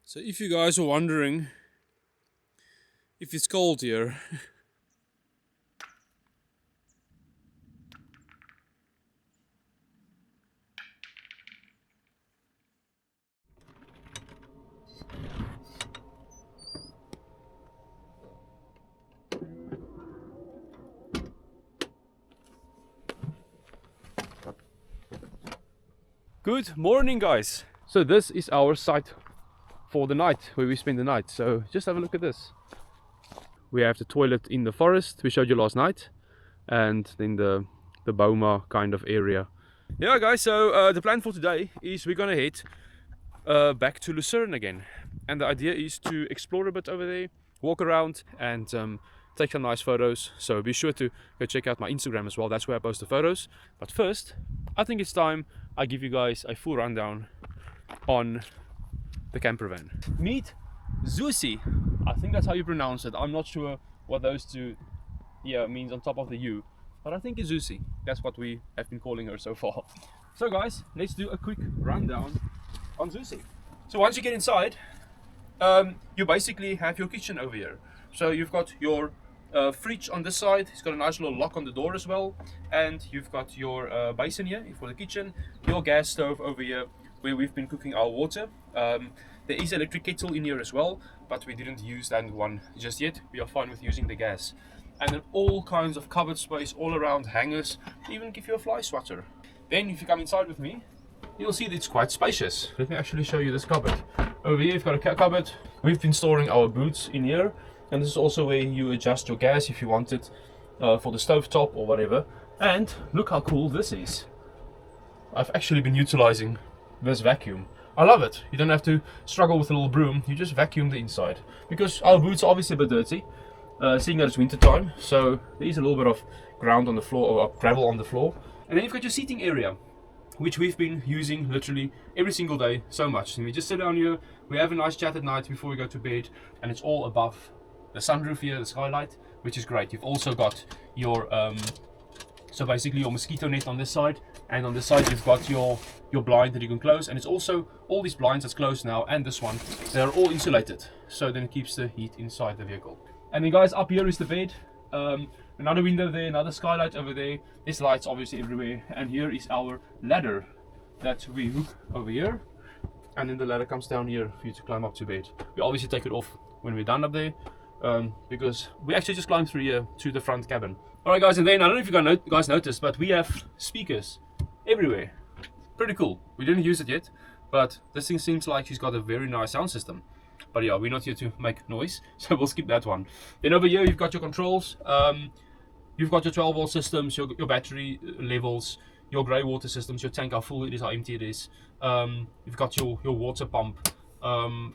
So if you guys are wondering if it's cold here, good morning guys. So this is our site for the night, where we spend the night. So just have a look at this. We have the toilet in the forest we showed you last night, and then the Boma kind of area. Yeah guys, so the plan for today is we're gonna head back to Lucerne again, and the idea is to explore a bit over there, walk around and take some nice photos. So be sure to go check out my Instagram as well, that's where I post the photos. But first, I think it's time I give you guys a full rundown on the camper van. Meet Zusi, I think that's how you pronounce it. I'm not sure what those two means on top of the U, but I think it's Zusi. That's what we have been calling her so far. So guys, let's do a quick rundown on Zusi. So once you get inside, you basically have your kitchen over here. So you've got your fridge on this side. It's got a nice little lock on the door as well, and you've got your basin here for the kitchen, your gas stove over here where we've been cooking our water. There is an electric kettle in here as well, but we didn't use that one just yet. We are fine with using the gas. And then all kinds of cupboard space all around, hangers, even give you a fly swatter. Then if you come inside with me, you'll see that it's quite spacious. Let me actually show you this cupboard. Over here you've got a cupboard. We've been storing our boots in here, and this is also where you adjust your gas if you want it for the stove top or whatever. And look how cool this is. I've actually been utilizing this vacuum. I love it. You don't have to struggle with a little broom, you just vacuum the inside. Because our boots are obviously a bit dirty, seeing that it's winter time, so there is a little bit of ground on the floor, or gravel on the floor. And then you've got your seating area, which we've been using literally every single day so much. And we just sit down here, we have a nice chat at night before we go to bed, and it's all above the sunroof here, the skylight, which is great. You've also got your so basically your mosquito net on this side, and on this side you've got your blind that you can close, and it's also all these blinds that's closed now, and this one, they're all insulated, so then it keeps the heat inside the vehicle. And then guys, up here is the bed, another window there, another skylight over there, there's lights obviously everywhere, and here is our ladder that we hook over here, and then the ladder comes down here for you to climb up to bed. We obviously take it off when we're done up there, because we actually just climbed through here to the front cabin. Alright guys, and then I don't know if you guys noticed, but we have speakers everywhere. Pretty cool. We didn't use it yet, but this thing seems like she's got a very nice sound system. But yeah, we're not here to make noise, so we'll skip that one. Then over here you've got your controls. You've got your 12-volt systems, your battery levels, your grey water systems, your tank, how full it is, how empty it is. You've got your water pump,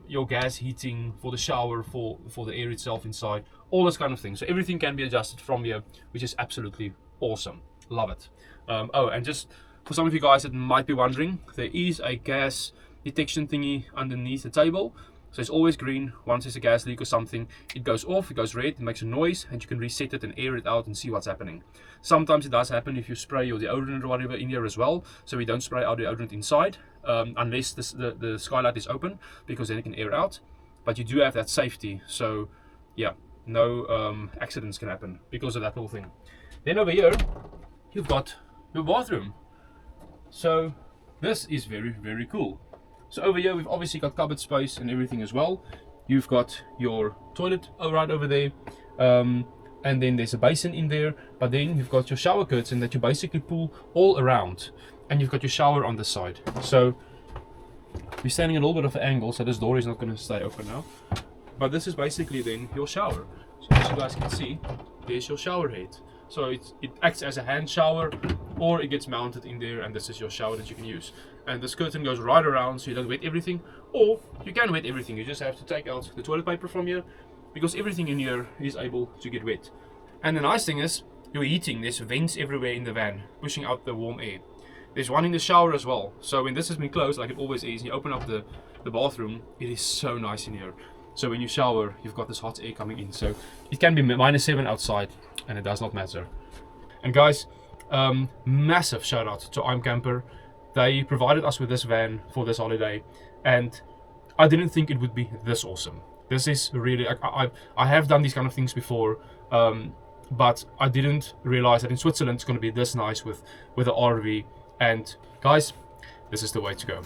your gas heating for the shower, for the air itself inside, all this kind of thing. So everything can be adjusted from here, which is absolutely awesome. Love it. Oh, and just for some of you guys that might be wondering, there is a gas detection thingy underneath the table. So it's always green. Once there's a gas leak or something, it goes off, it goes red, it makes a noise, and you can reset it and air it out and see what's happening. Sometimes it does happen if you spray your deodorant or whatever in here as well. So we don't spray our deodorant inside, unless the skylight is open, because then it can air out. But you do have that safety, so yeah, no accidents can happen because of that little thing. Then over here, you've got your bathroom. So this is very, very cool. So over here we've obviously got cupboard space and everything as well. You've got your toilet right over there, and then there's a basin in there, but then you've got your shower curtain that you basically pull all around, and you've got your shower on the side. So we're standing at a little bit of an angle, so this door is not going to stay open now, but this is basically then your shower. So as you guys can see, there's your shower head. So it acts as a hand shower, or it gets mounted in there, and this is your shower that you can use. And this curtain goes right around, so you don't wet everything, or you can wet everything. You just have to take out the toilet paper from here, because everything in here is able to get wet. And the nice thing is, your heating, there's vents everywhere in the van, pushing out the warm air. There's one in the shower as well, so when this has been closed, like it always is, and you open up the bathroom, it is so nice in here. So when you shower, you've got this hot air coming in, so it can be -7 outside, and it does not matter. And guys, massive shout out to I'm Camper. They provided us with this van for this holiday, and I didn't think it would be this awesome. This is really, I have done these kind of things before, but I didn't realize that in Switzerland it's going to be this nice with the RV. And guys, this is the way to go.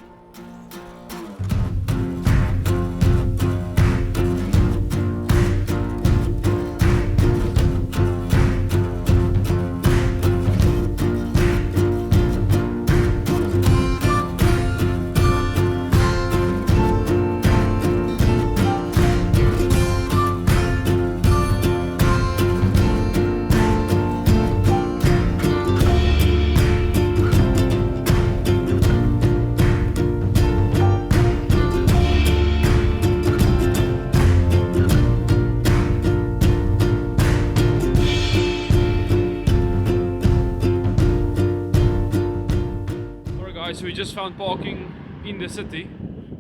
So we just found parking in the city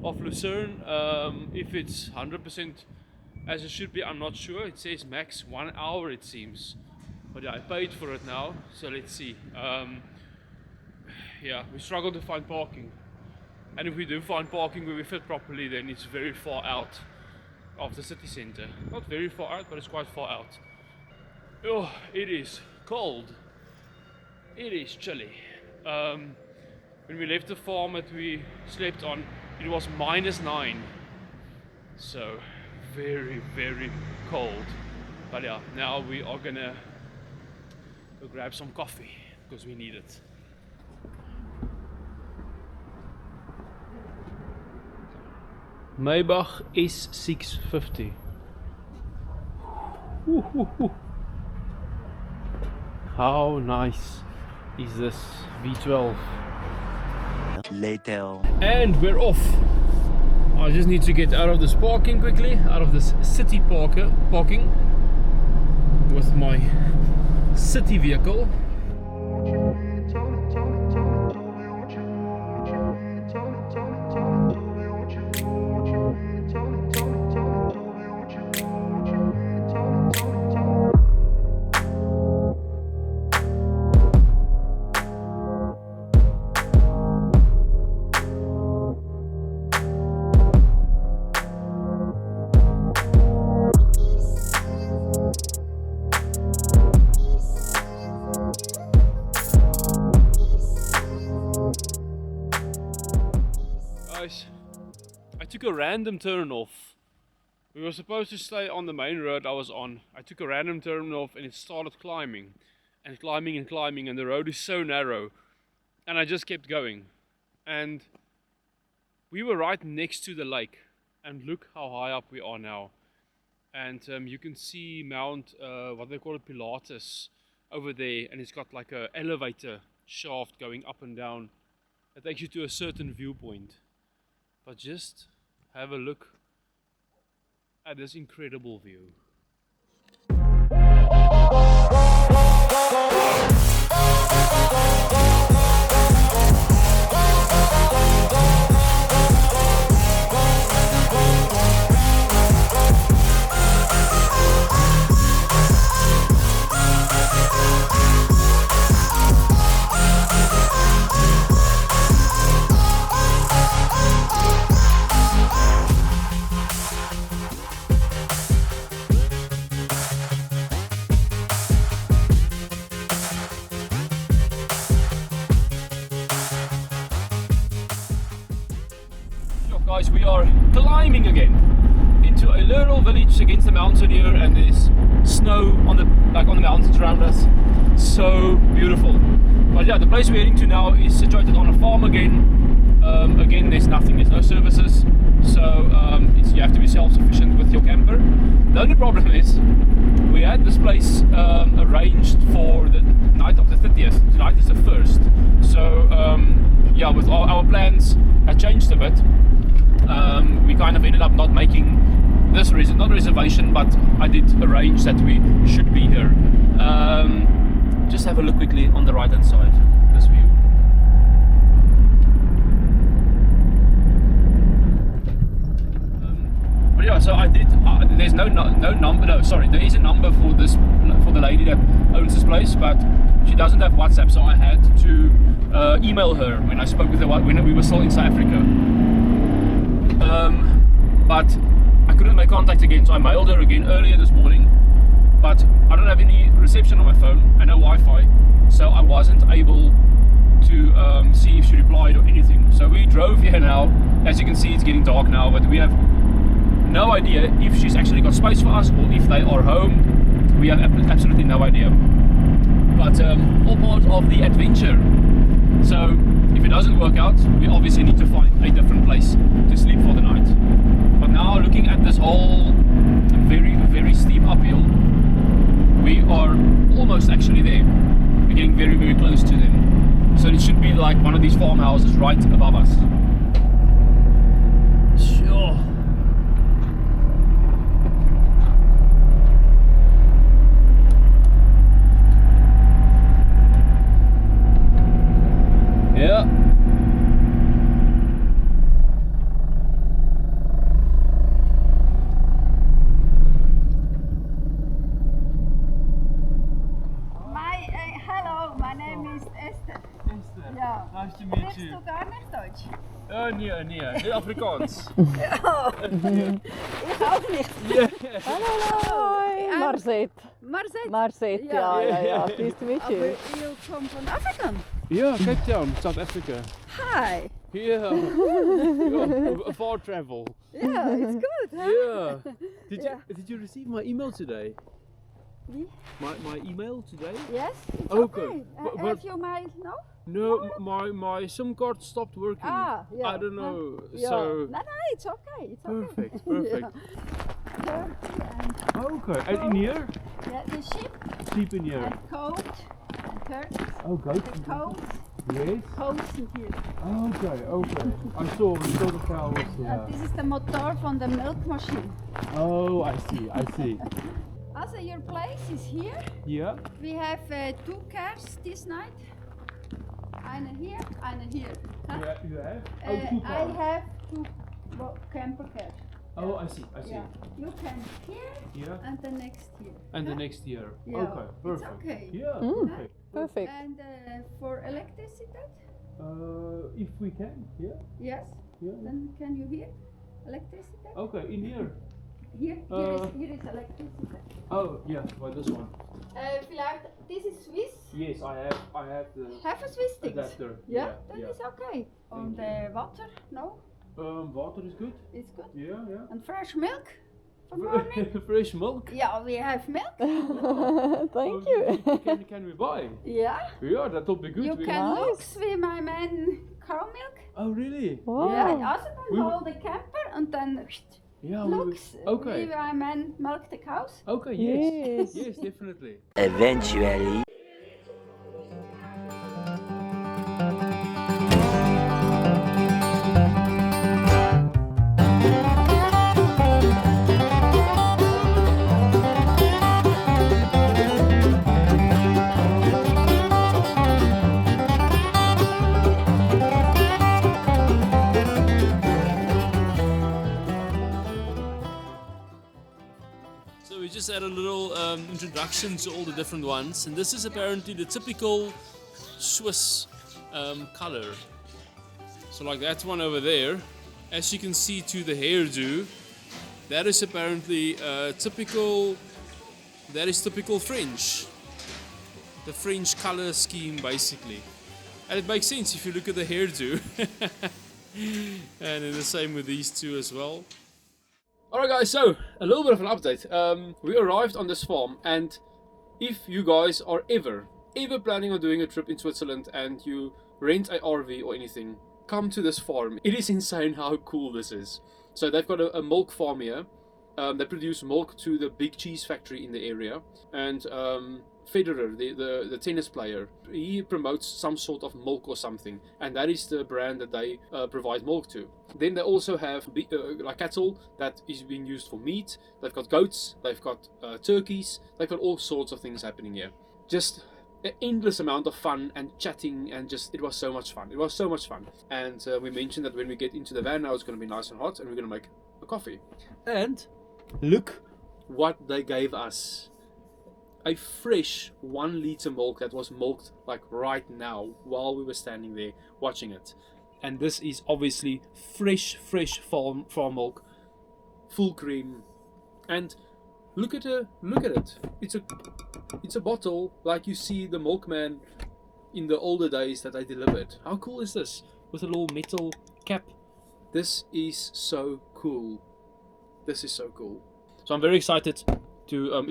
of Lucerne. If it's 100% as it should be, I'm not sure. It says max 1 hour, it seems. But yeah, I paid for it now, so let's see. Yeah, we struggle to find parking. And if we do find parking where we fit properly, then it's very far out of the city center. Not very far out, but it's quite far out. Oh, it is cold. It is chilly. When we left the farm that we slept on, it was -9. So very, very cold. But yeah, now we are gonna go grab some coffee because we need it. Maybach S650. How nice is this V12? Later. And we're off. I just need to get out of this parking quickly, out of this city parking with my city vehicle. I took a random turn off. We were supposed to stay on the main road I was on. I took a random turn off and it started climbing and climbing and climbing, and the road is so narrow, and I just kept going. And we were right next to the lake, and look how high up we are now. And you can see Mount, what they call it, Pilatus over there, and it's got like a elevator shaft going up and down that takes you to a certain viewpoint. But just have a look at this incredible view. Guys, we are climbing again into a little village against the mountain here, and there's snow on the mountains around us. So beautiful. But yeah, the place we're heading to now is situated on a farm again. Again, there's nothing, there's no services, so you have to be self-sufficient with your camper. The only problem is we had this place arranged for the night of the 30th. Tonight is the 1st, so yeah, with our plans had changed a bit. We kind of ended up not making this not reservation, but I did arrange that we should be here. Just have a look quickly on the right hand side, this view. But yeah, so I did. There's no number. No, sorry, there is a number for the lady that owns this place, but she doesn't have WhatsApp, so I had to email her when I spoke with her when we were still in South Africa. but I couldn't make contact again, so I mailed her again earlier this morning, but I don't have any reception on my phone and no Wi-Fi, so I wasn't able to see if she replied or anything. So we drove here now. As you can see, it's getting dark now, but we have no idea if she's actually got space for us or if they are home. We have absolutely no idea, but all part of the adventure. So if it doesn't work out, we obviously need to find a different place to sleep for the night. But now, looking at this whole very steep uphill, we are almost actually there. We're getting very close to them. So it should be like one of these farmhouses right above us. Sure. Yeah. Hello, my name is Esther. Esther, Ja. nice to meet Sprichst you. du gar nicht Deutsch? Nee, Afrikaans. Ja. Ich auch nicht. Yeah. Hallo, Marset. Marset? Marset, ja. Nice to meet Aber you. you come from Africa? Yeah, Cape Town, South Africa. Hi. Yeah. Yeah. Far travel. Yeah, it's good, huh? Yeah. Did you receive my email today? Wie? My email today? Yes, it's Okay. okay. But- Have you my, no? No, my SIM card stopped working. Ah, yeah. I don't know. Yeah. So No, it's okay. It's okay. perfect. Yeah. 30 and Okay. And in here? yeah, the sheep Sleep in here. and coat and turkeys. Oh, goat. The coats, Yes. coats in here. Okay. I saw the cows. Yeah. This is the motor from the milk machine. Oh, I see. Also, your place is here. Yeah. We have 2 cars this night. Eine here, eine here. Huh? You have? Oh, 2 I cars. have 2 camper cars. Oh, I see. Yeah. You can here Yeah. and the next here. And the Huh? next year. Yeah. Okay, perfect. It's okay. Yeah, perfect. Perfect. And for electricity? If we can, yeah. Yes. Yeah. Then can you hear electricity? Okay, in here. Here is electricity. Oh, yeah, well, this one. Vielleicht, this is Swiss. Yes, I have the Have a Swiss things. adapter. Yeah, then it's okay. Thank And water? No? Water is good. It's good. Yeah. And fresh milk for morning? Fresh milk. Yeah, we have milk. Thank you. Can we buy? Yeah. Yeah, that will be good. You We- can Nice. mix with my man cow milk. Oh, really? Wow. Yeah, also We- then hold the camper and then Yeah. looks Okay. with my man milk the cows. Okay. Yes. Yes. Yes, definitely. Eventually. So we just had a little introduction to all the different ones, and this is apparently the typical Swiss color. So like that one over there, as you can see to the hairdo, that is apparently typical. That is typical French. The French color scheme, basically, and it makes sense if you look at the hairdo. And then the same with these two as well. Alright guys, so a little bit of an update. We arrived on this farm, and if you guys are ever planning on doing a trip in Switzerland and you rent a RV or anything, come to this farm. It is insane how cool this is. So they've got a milk farm here. They produce milk to the big cheese factory in the area, and Federer, the tennis player, he promotes some sort of milk or something, and that is the brand that they provide milk to. Then they also have like cattle that is being used for meat. They've got goats, they've got turkeys, they've got all sorts of things happening here. Just an endless amount of fun and chatting, and just it was so much fun. And we mentioned that when we get into the van now, it's going to be nice and hot, and we're going to make a coffee. And look what they gave us. A fresh 1 liter milk that was milked like right now while we were standing there watching it. And this is obviously fresh farm milk. full cream, and look at it. It's a bottle like you see the milkman in the older days that I delivered. How cool is this? With a little metal cap. This is so cool. This is so cool. So I'm very excited to.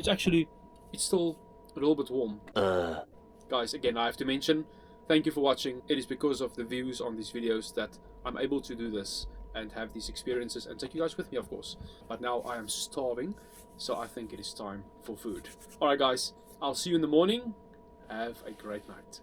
It's still a little bit warm. Guys, again, I have to mention, thank you for watching. It is because of the views on these videos that I'm able to do this and have these experiences and take you guys with me, of course. But now I am starving, so I think it is time for food. Alright guys, I'll see you in the morning. Have a great night.